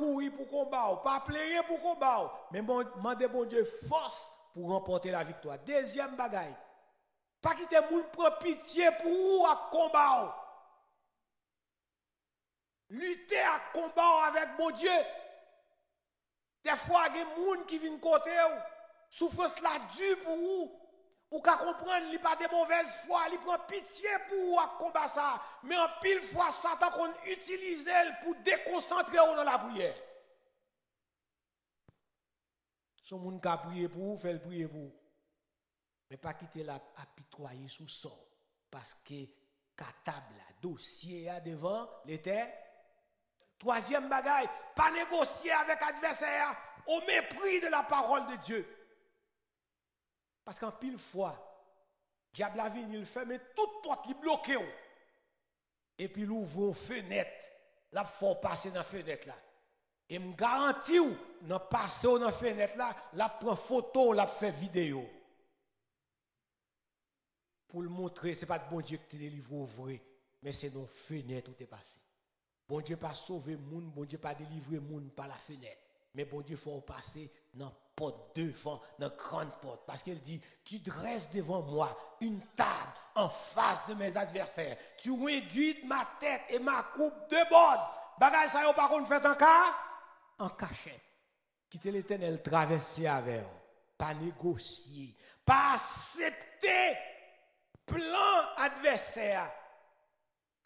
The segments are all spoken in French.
courir pour combat, pas pleurer pour combat, mais demander bon Dieu force pour remporter la victoire. Deuxième bagaille, pas quitter moun prendre pitié pour ou à combat. Lutter à combat avec bon Dieu. Des fois, il y a des gens qui viennent côté ou souffrance la dure pour vous. Ou qu'à comprendre, il pas de mauvaise foi, il prend pitié pour vous à combattre ça. Mais en pile fois, Satan qu'on utilise pour déconcentrer dans la prière. Son monde qui a prié pour vous, fait le prier pour vous. Mais pas quitter la apitoyer sous sort. Parce que table, dossier à devant, l'été. Troisième bagaille, pas négocier avec l'adversaire au mépris de la parole de Dieu. Parce qu'en pile fois, diable a venu, il ferme toute porte, il bloque. Et puis il ouvre une fenêtre. Là, il faut passer dans la fenêtre là. Et me garantis, dans passer dans la fenêtre là, la prend photo, la fait vidéo. Pour le montrer, ce n'est pas de bon Dieu qui te délivre au vrai, mais c'est dans la fenêtre où tu es passé. Bon Dieu pas sauver moun, bon Dieu pas délivrer moun par la fenêtre. Mais bon Dieu faut passer dans la porte devant, dans la grande porte. Parce qu'il dit, tu dresses devant moi une table en face de mes adversaires. Tu réduis ma tête et ma coupe de bord. Bagay ça yo pas qu'on fait en cachette. Quitter l'Éternel, traverser avec eux. Pas négocier. Pas accepter plan adversaire.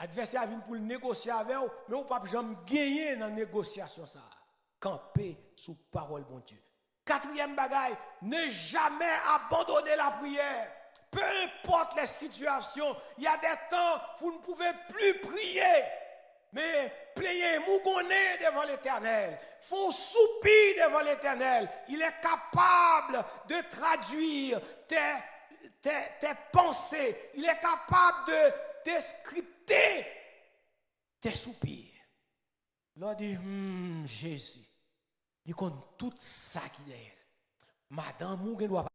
Adversaire vient pour négocier avec vous, mais vous ne pouvez jamais gagner dans la négociation. Camper sous parole, bon Dieu. Quatrième bagaille, ne jamais abandonner la prière. Peu importe les situations, il y a des temps où vous ne pouvez plus prier. Mais priez, mougonner devant l'Éternel. Font soupir devant l'Éternel. Il est capable de traduire tes pensées. Il est capable de descripter tes soupirs. L'on dit, Jésus, il compte tout ça qui est. Madame, nous doit